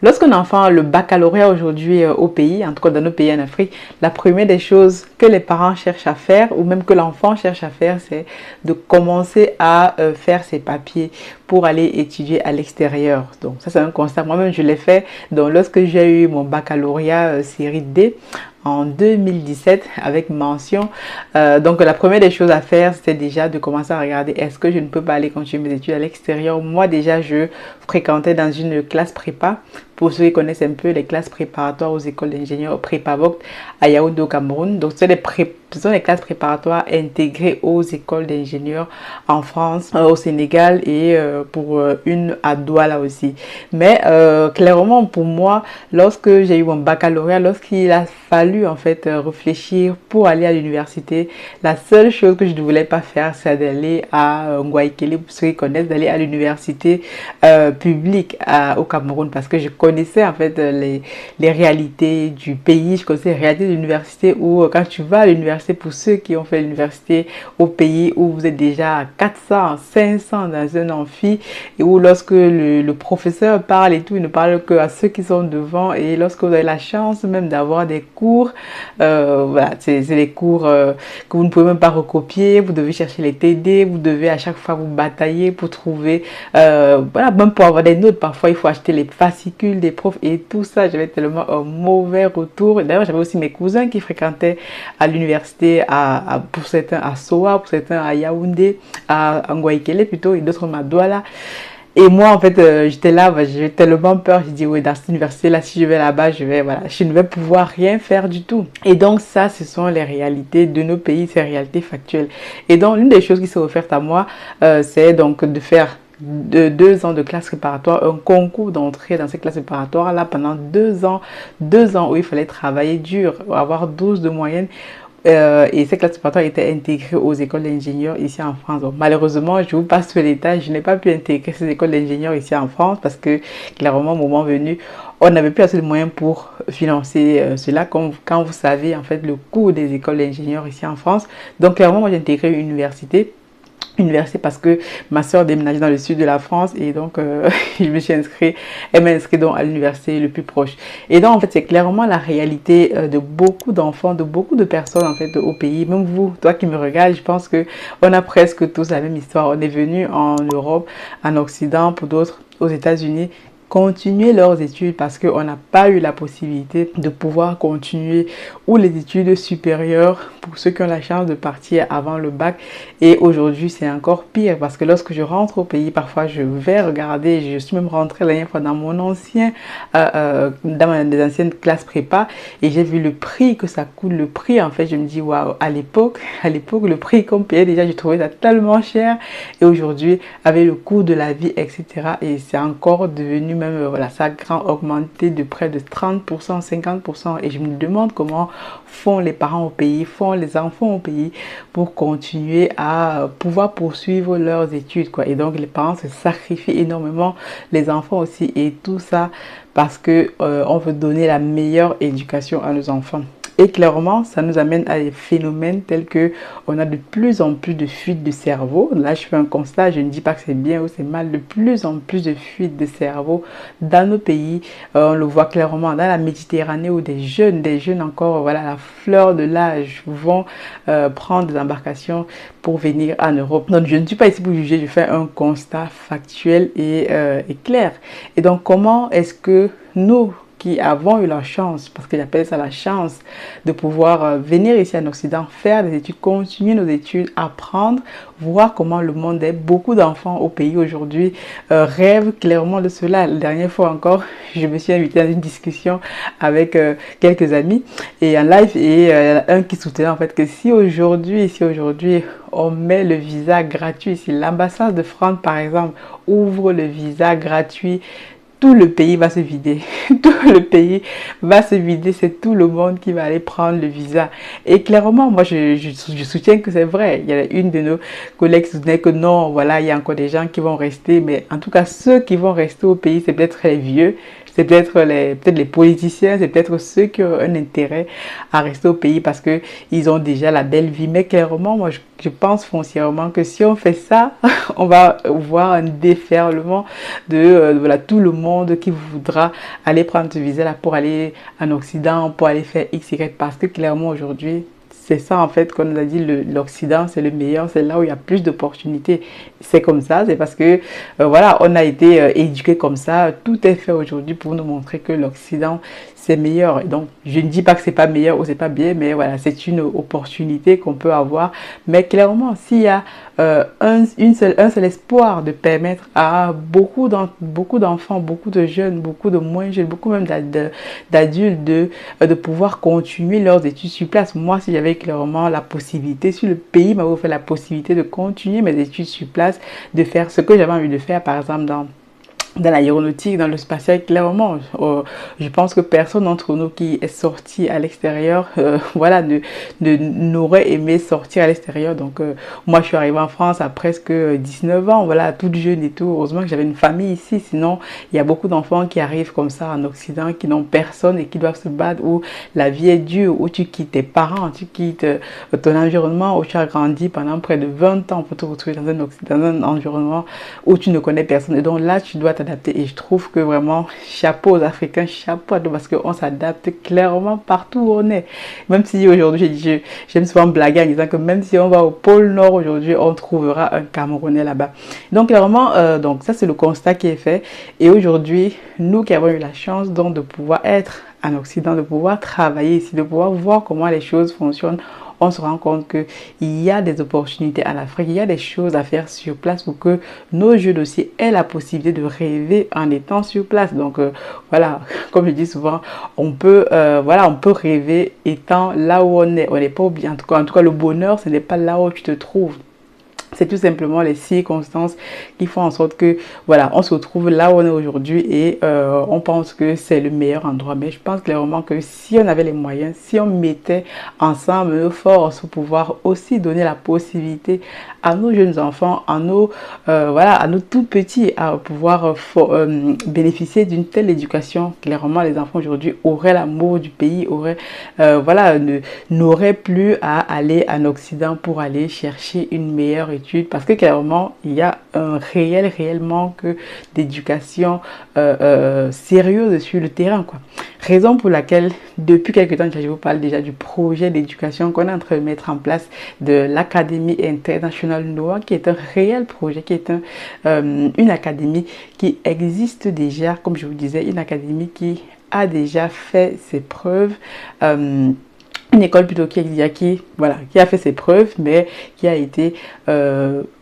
Lorsqu'un enfant a le baccalauréat aujourd'hui au pays, en tout cas dans nos pays en Afrique, la première des choses que les parents cherchent à faire, ou même que l'enfant cherche à faire, c'est de commencer à faire ses papiers pour aller étudier à l'extérieur. Donc ça c'est un constat, moi-même je l'ai fait. Donc lorsque j'ai eu mon baccalauréat série D, en 2017 avec mention. Donc la première des choses à faire, c'était déjà de commencer à regarder est-ce que je ne peux pas aller continuer mes études à l'extérieur. Moi déjà, je fréquentais dans une classe prépa. Pour ceux qui connaissent un peu les classes préparatoires aux écoles d'ingénieurs Prépavoct à Yaoundé au Cameroun. Donc ce sont les classes préparatoires intégrées aux écoles d'ingénieurs en France, au Sénégal et pour une à Douala aussi. Mais clairement pour moi, lorsque j'ai eu mon baccalauréat, lorsqu'il a fallu en fait réfléchir pour aller à l'université, la seule chose que je ne voulais pas faire, c'est d'aller à Ngouaikele, pour ceux qui connaissent, d'aller à l'université publique au Cameroun, parce que je connaissais en fait les réalités du pays, je connaissais les réalités de l'université où quand tu vas à l'université, pour ceux qui ont fait l'université au pays où vous êtes déjà à 400, 500 dans un amphi, et où lorsque le professeur parle et tout, il ne parle que à ceux qui sont devant, et lorsque vous avez la chance même d'avoir des cours, voilà, c'est les cours que vous ne pouvez même pas recopier, vous devez chercher les TD, vous devez à chaque fois vous batailler pour trouver, voilà, même pour avoir des notes, parfois il faut acheter les fascicules des profs et tout ça. J'avais tellement un mauvais retour. D'ailleurs, j'avais aussi mes cousins qui fréquentaient à l'université, pour certains à Soa, pour certains à Yaoundé, à Ngouaikele plutôt, et d'autres à Douala. Et moi, en fait, j'étais là, j'avais tellement peur. J'ai dit, oui, dans cette université-là, si je vais là-bas, voilà, je ne vais pouvoir rien faire du tout. Et donc, ça, ce sont les réalités de nos pays, ces réalités factuelles. Et donc, l'une des choses qui s'est offerte à moi, c'est donc de faire de 2 ans de classe préparatoire, un concours d'entrée dans ces classes préparatoires là pendant 2 ans où il fallait travailler dur, avoir 12 de moyenne. Et ces classes préparatoires étaient intégrées aux écoles d'ingénieurs ici en France. Donc, malheureusement, je vous passe sur l'état, je n'ai pas pu intégrer ces écoles d'ingénieurs ici en France parce que clairement, au moment venu, on n'avait plus assez de moyens pour financer cela, quand vous savez en fait le coût des écoles d'ingénieurs ici en France. Donc clairement, moi j'ai intégré une université parce que ma soeur déménageait dans le sud de la France et donc je me suis inscrite, elle m'a inscrit donc à l'université le plus proche. Et donc en fait c'est clairement la réalité de beaucoup d'enfants, de beaucoup de personnes en fait au pays. Même vous, toi qui me regardes, je pense que on a presque tous la même histoire. On est venu en Europe, en Occident, pour d'autres aux États-Unis, continuer leurs études parce qu'on n'a pas eu la possibilité de pouvoir continuer ou les études supérieures pour ceux qui ont la chance de partir avant le bac. Et aujourd'hui c'est encore pire parce que lorsque je rentre au pays, parfois je vais regarder, je suis même rentrée la dernière fois dans mon ancien dans des anciennes classes prépa et j'ai vu le prix que ça coûte. Le prix, en fait je me dis waouh, à l'époque le prix qu'on payait déjà, je trouvais ça tellement cher, et aujourd'hui avec le coût de la vie, etc., et c'est encore devenu même, voilà, ça a augmenté de près de 30%, 50%. Et je me demande comment font les parents au pays, font les enfants au pays pour continuer à pouvoir poursuivre leurs études, quoi. Et donc les parents se sacrifient énormément, les enfants aussi, et tout ça parce que on veut donner la meilleure éducation à nos enfants. Et clairement, ça nous amène à des phénomènes tels que on a de plus en plus de fuites de cerveau. Là, je fais un constat, je ne dis pas que c'est bien ou c'est mal, de plus en plus de fuites de cerveau dans nos pays. On le voit clairement dans la Méditerranée où des jeunes encore, voilà, la fleur de l'âge, vont prendre des embarcations pour venir en Europe. Donc, je ne suis pas ici pour juger, je fais un constat factuel et clair. Et donc, comment est-ce que nous, qui avons eu la chance, parce que j'appelle ça la chance, de pouvoir venir ici en Occident, faire des études, continuer nos études, apprendre, voir comment le monde est. Beaucoup d'enfants au pays aujourd'hui rêvent clairement de cela. La dernière fois encore, je me suis invitée à une discussion avec quelques amis et en live, et un qui soutenait en fait que si aujourd'hui on met le visa gratuit, si l'ambassade de France par exemple ouvre le visa gratuit, tout le pays va se vider. Tout le pays va se vider. C'est tout le monde qui va aller prendre le visa. Et clairement, moi, je soutiens que c'est vrai. Il y a une de nos collègues qui soutenait que non, voilà, il y a encore des gens qui vont rester. Mais en tout cas, ceux qui vont rester au pays, c'est peut-être les vieux. c'est peut-être les politiciens, c'est peut-être ceux qui ont un intérêt à rester au pays parce que ils ont déjà la belle vie. Mais clairement, moi, je pense foncièrement que si on fait ça, on va voir un déferlement de voilà, tout le monde qui voudra aller prendre ce visa-là pour aller en Occident, pour aller faire X, Y, parce que clairement aujourd'hui, c'est ça en fait qu'on nous a dit, l'Occident c'est le meilleur, c'est là où il y a plus d'opportunités. C'est comme ça, c'est parce que voilà, on a été éduqués comme ça, tout est fait aujourd'hui pour nous montrer que l'Occident c'est meilleur. Et donc je ne dis pas que c'est pas meilleur ou c'est pas bien, mais voilà, c'est une opportunité qu'on peut avoir. Mais clairement, s'il y a un seul espoir de permettre à beaucoup d'enfants, beaucoup de jeunes, beaucoup de moins jeunes, beaucoup même d'adultes de pouvoir continuer leurs études sur place. Moi, si j'avais clairement la possibilité, si le pays m'avait offert la possibilité de continuer mes études sur place, de faire ce que j'avais envie de faire, par exemple dans l'aéronautique, dans le spatial, clairement, je pense que personne d'entre nous qui est sorti à l'extérieur, voilà, n'aurait aimé sortir à l'extérieur. Donc, moi, je suis arrivée en France à presque 19 ans, voilà, toute jeune et tout. Heureusement que j'avais une famille ici, sinon, il y a beaucoup d'enfants qui arrivent comme ça en Occident, qui n'ont personne et qui doivent se battre, où la vie est dure, où tu quittes tes parents, tu quittes ton environnement, où tu as grandi pendant près de 20 ans pour te retrouver dans un environnement où tu ne connais personne. Et donc là, tu dois t'adapter. Et je trouve que vraiment, chapeau aux Africains, chapeau à nous, parce qu'on s'adapte clairement partout où on est. Même si aujourd'hui, j'aime souvent blaguer en disant que même si on va au pôle Nord aujourd'hui, on trouvera un Camerounais là-bas. Donc clairement, donc ça c'est le constat qui est fait. Et aujourd'hui, nous qui avons eu la chance donc de pouvoir être en Occident, de pouvoir travailler ici, de pouvoir voir comment les choses fonctionnent, on se rend compte qu'il y a des opportunités en Afrique, il y a des choses à faire sur place pour que nos jeunes aussi aient la possibilité de rêver en étant sur place. Donc voilà, comme je dis souvent, on peut rêver étant là où on est. On n'est pas oublié. En tout cas, le bonheur, ce n'est pas là où tu te trouves. C'est tout simplement les circonstances qui font en sorte que, voilà, on se retrouve là où on est aujourd'hui et on pense que c'est le meilleur endroit. Mais je pense clairement que si on avait les moyens, si on mettait ensemble nos forces pour pouvoir aussi donner la possibilité à nos jeunes enfants, à nos tout petits, à pouvoir bénéficier d'une telle éducation, clairement les enfants aujourd'hui auraient l'amour du pays, n'auraient plus à aller en Occident pour aller chercher une meilleure étude, parce que clairement il y a un réel manque d'éducation sérieuse sur le terrain, quoi. Raison pour laquelle depuis quelques temps je vous parle déjà du projet d'éducation qu'on est en train de mettre en place de l'Académie internationale Noah, qui est un réel projet, qui est une académie qui existe déjà, comme je vous disais, une académie qui a déjà fait ses preuves. Une école plutôt qui a fait ses preuves, mais qui a été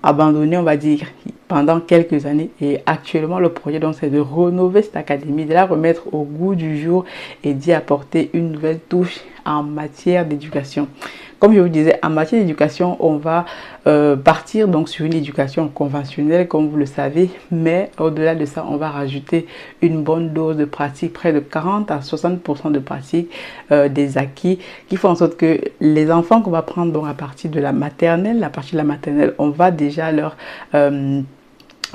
abandonnée, on va dire, pendant quelques années. Et actuellement, le projet, donc, c'est de rénover cette académie, de la remettre au goût du jour et d'y apporter une nouvelle touche en matière d'éducation. Comme je vous disais, en matière d'éducation, on va partir donc sur une éducation conventionnelle, comme vous le savez, mais au-delà de ça, on va rajouter une bonne dose de pratique, près de 40 à 60% de pratique, des acquis, qui font en sorte que les enfants qu'on va prendre donc à partir de la maternelle, on va déjà leur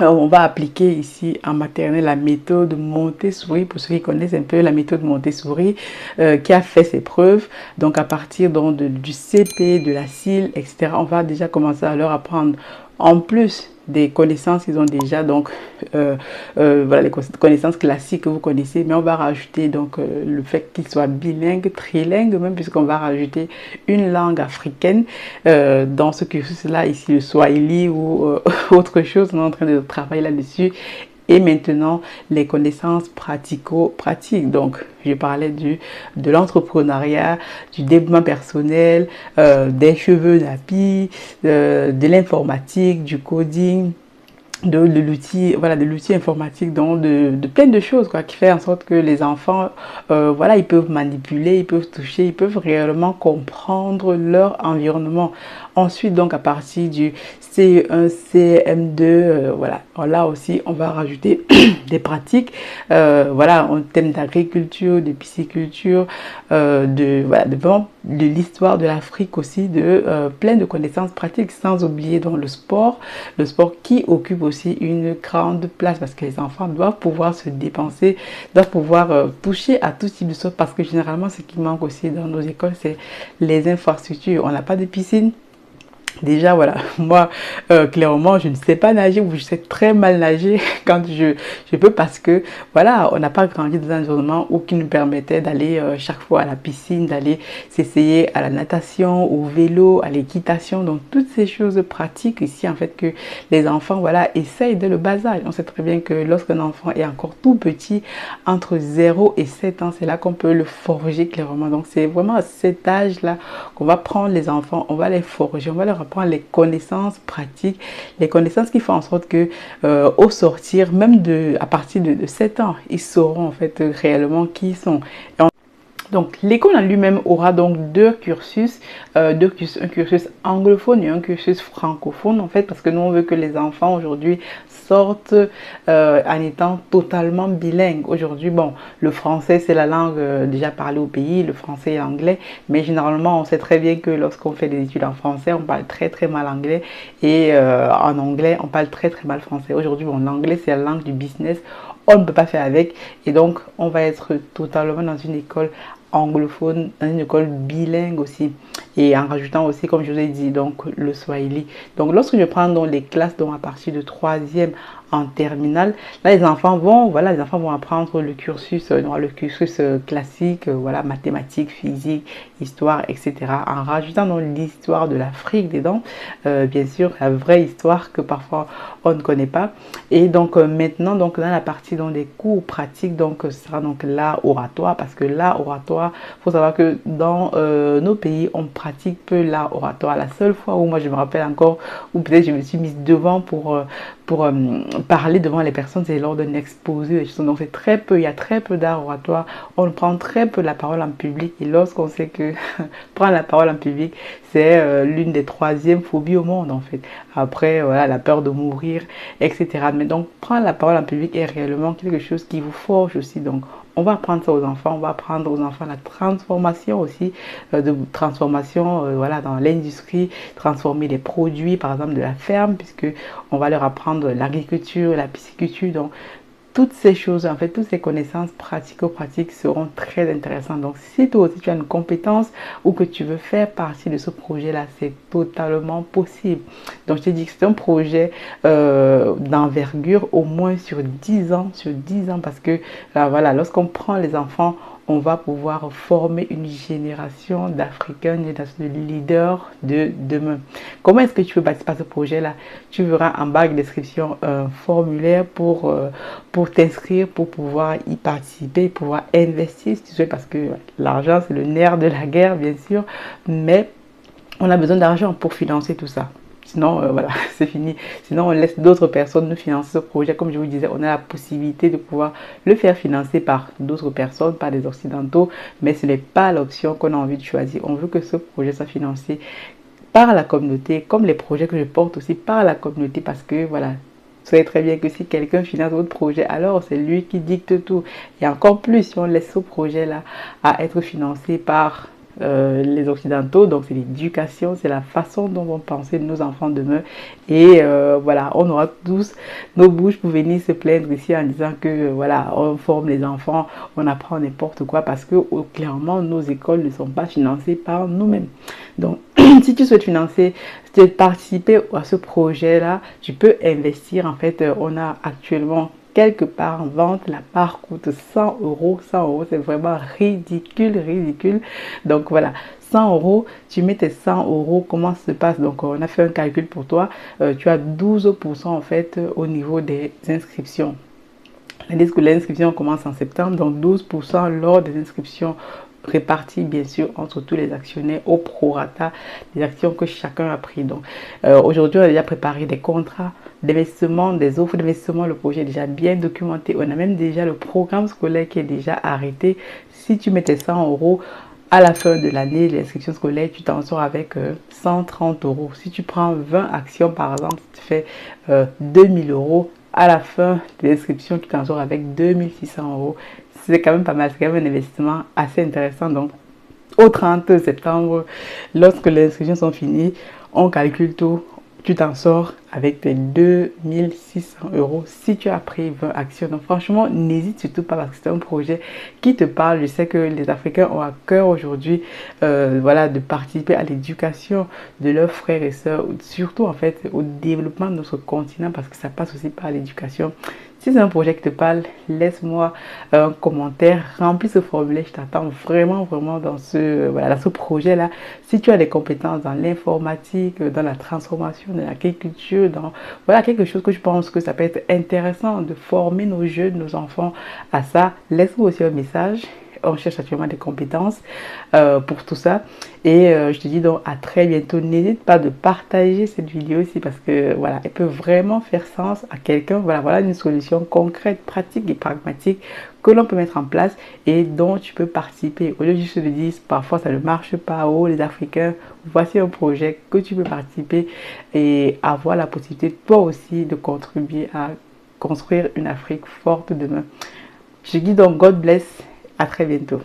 on va appliquer ici en maternelle la méthode Montessori, pour ceux qui connaissent un peu la méthode Montessori, qui a fait ses preuves. Donc à partir donc du CP, de la CIL, etc., on va déjà commencer à leur apprendre, en plus des connaissances qu'ils ont déjà, donc voilà, les connaissances classiques que vous connaissez, mais on va rajouter donc le fait qu'ils soient bilingues, trilingues même, puisqu'on va rajouter une langue africaine dans ce cursus-là, ici le Swahili ou autre chose. On est en train de travailler là-dessus. Et maintenant, les connaissances pratico-pratiques. Donc, je parlais de l'entrepreneuriat, du développement personnel, des cheveux nappies, de l'informatique, du coding, de l'outil informatique, donc de plein de choses, quoi, qui fait en sorte que les enfants ils peuvent manipuler, ils peuvent toucher, ils peuvent réellement comprendre leur environnement. Ensuite, donc à partir du CE1, CM2, là aussi on va rajouter des pratiques en thème d'agriculture, de pisciculture, de l'histoire de l'Afrique aussi, de plein de connaissances pratiques, sans oublier donc le sport qui occupe aussi une grande place parce que les enfants doivent pouvoir se dépenser, doivent pouvoir toucher à tout type de choses parce que généralement, ce qui manque aussi dans nos écoles, c'est les infrastructures. On n'a pas de piscine. Déjà, voilà, moi, clairement, je ne sais pas nager ou je sais très mal nager quand je peux parce que, voilà, on n'a pas grandi dans un environnement où qui nous permettait d'aller chaque fois à la piscine, d'aller s'essayer à la natation, au vélo, à l'équitation. Donc, toutes ces choses pratiques ici, en fait, que les enfants, voilà, essayent dès le bas âge. On sait très bien que lorsqu'un enfant est encore tout petit, entre 0 et 7 ans, c'est là qu'on peut le forger clairement. Donc, c'est vraiment à cet âge-là qu'on va prendre les enfants, on va les forger, on va leur apprendre les connaissances pratiques, les connaissances qui font en sorte que au sortir, même à partir de 7 ans, ils sauront en fait réellement qui ils sont. Donc, l'école en lui-même aura donc un cursus anglophone et un cursus francophone, en fait, parce que nous, on veut que les enfants aujourd'hui sortent en étant totalement bilingues. Aujourd'hui, bon, le français, c'est la langue déjà parlée au pays, le français et l'anglais, mais généralement, on sait très bien que lorsqu'on fait des études en français, on parle très très mal anglais et en anglais, on parle très très mal français. Aujourd'hui, bon, l'anglais, c'est la langue du business, on ne peut pas faire avec et donc, on va être totalement dans une école anglophone, dans une école bilingue aussi et en rajoutant aussi comme je vous ai dit donc le Swahili. Donc lorsque je prends donc les classes donc à partir de troisième en terminale, là les enfants vont apprendre le cursus classique, voilà, mathématiques, physique, histoire, etc. En rajoutant donc l'histoire de l'Afrique dedans, bien sûr la vraie histoire que parfois on ne connaît pas. Et donc maintenant donc dans la partie dans des cours pratiques, donc ce sera donc l'art oratoire parce que l'art oratoire, faut savoir que dans nos pays on pratique peu l'art oratoire. La seule fois où moi je me rappelle encore où peut-être je me suis mise devant pour parler devant les personnes, c'est lors d'un exposé. Donc c'est très peu, il y a très peu d'art oratoire. On prend très peu la parole en public et lorsqu'on sait que prendre la parole en public, c'est l'une des troisièmes phobies au monde en fait. Après, voilà, la peur de mourir, etc. Mais donc prendre la parole en public est réellement quelque chose qui vous forge aussi. Donc on va apprendre ça aux enfants, on va apprendre aux enfants la transformation aussi, de transformation voilà, dans l'industrie, transformer les produits par exemple de la ferme, puisque on va leur apprendre l'agriculture, la pisciculture, donc toutes ces choses, en fait, toutes ces connaissances pratico-pratiques seront très intéressantes. Donc, si toi aussi tu as une compétence ou que tu veux faire partie de ce projet-là, c'est totalement possible. Donc, je te dis que c'est un projet d'envergure au moins sur 10 ans, parce que là, voilà, lorsqu'on prend les enfants, on va pouvoir former une génération d'Africains et de leaders de demain. Comment est-ce que tu peux participer à ce projet-là? Tu verras en bas de description un formulaire pour t'inscrire, pour pouvoir y participer, pouvoir investir si tu souhaites, parce que l'argent, c'est le nerf de la guerre, bien sûr, mais on a besoin d'argent pour financer tout ça. Sinon, voilà, c'est fini. Sinon, on laisse d'autres personnes nous financer ce projet. Comme je vous disais, on a la possibilité de pouvoir le faire financer par d'autres personnes, par des Occidentaux, mais ce n'est pas l'option qu'on a envie de choisir. On veut que ce projet soit financé par la communauté, comme les projets que je porte aussi par la communauté, parce que, voilà, vous savez très bien que si quelqu'un finance votre projet, alors c'est lui qui dicte tout. Et encore plus, si on laisse ce projet-là à être financé par les Occidentaux, donc c'est l'éducation, c'est la façon dont vont penser nos enfants demain. Et voilà, on aura tous nos bouches pour venir se plaindre ici en disant que voilà, on forme les enfants, on apprend n'importe quoi parce que clairement nos écoles ne sont pas financées par nous-mêmes. Donc si tu souhaites financer, si tu souhaites participer à ce projet-là, tu peux investir. En fait, on a actuellement quelque part en vente, la part coûte 100 euros. 100 euros, c'est vraiment ridicule, ridicule. Donc voilà, 100 euros, tu mets tes 100 euros, comment ça se passe? Donc on a fait un calcul pour toi, tu as 12% en fait au niveau des inscriptions. L'inscription commence en septembre, donc 12% lors des inscriptions réparties bien sûr entre tous les actionnaires au prorata des actions que chacun a pris. Donc aujourd'hui on a déjà préparé des contrats d'investissement, des offres d'investissement, le projet est déjà bien documenté, on a même déjà le programme scolaire qui est déjà arrêté. Si tu mets tes 100 euros à la fin de l'année, l'inscription scolaire, tu t'en sors avec 130 euros. Si tu prends 20 actions par exemple, tu fais 2000 euros. À la fin de l'inscription, tu t'en sors avec 2600 euros. C'est quand même pas mal, c'est quand même un investissement assez intéressant. Donc, au 30 septembre, lorsque les inscriptions sont finies, on calcule tout. tu t'en sors avec tes 2 600 € si tu as pris 20 actions. Donc franchement, n'hésite surtout pas parce que c'est un projet qui te parle. Je sais que les Africains ont à cœur aujourd'hui voilà, de participer à l'éducation de leurs frères et sœurs, surtout en fait au développement de notre continent parce que ça passe aussi par l'éducation. Si c'est un projet qui te parle, laisse-moi un commentaire, remplis ce formulaire, je t'attends vraiment dans voilà, dans ce projet-là. Si tu as des compétences dans l'informatique, dans la transformation, dans l'agriculture, dans voilà, quelque chose que je pense que ça peut être intéressant de former nos jeunes, nos enfants à ça, laisse-moi aussi un message. On cherche actuellement des compétences pour tout ça. Et je te dis donc à très bientôt. N'hésite pas de partager cette vidéo aussi parce que voilà, elle peut vraiment faire sens à quelqu'un. Voilà une solution concrète, pratique et pragmatique que l'on peut mettre en place et dont tu peux participer. Au lieu de juste te dire parfois ça ne marche pas, oh les Africains, voici un projet que tu peux participer et avoir la possibilité toi aussi de contribuer à construire une Afrique forte demain. Je dis donc God bless, à très bientôt.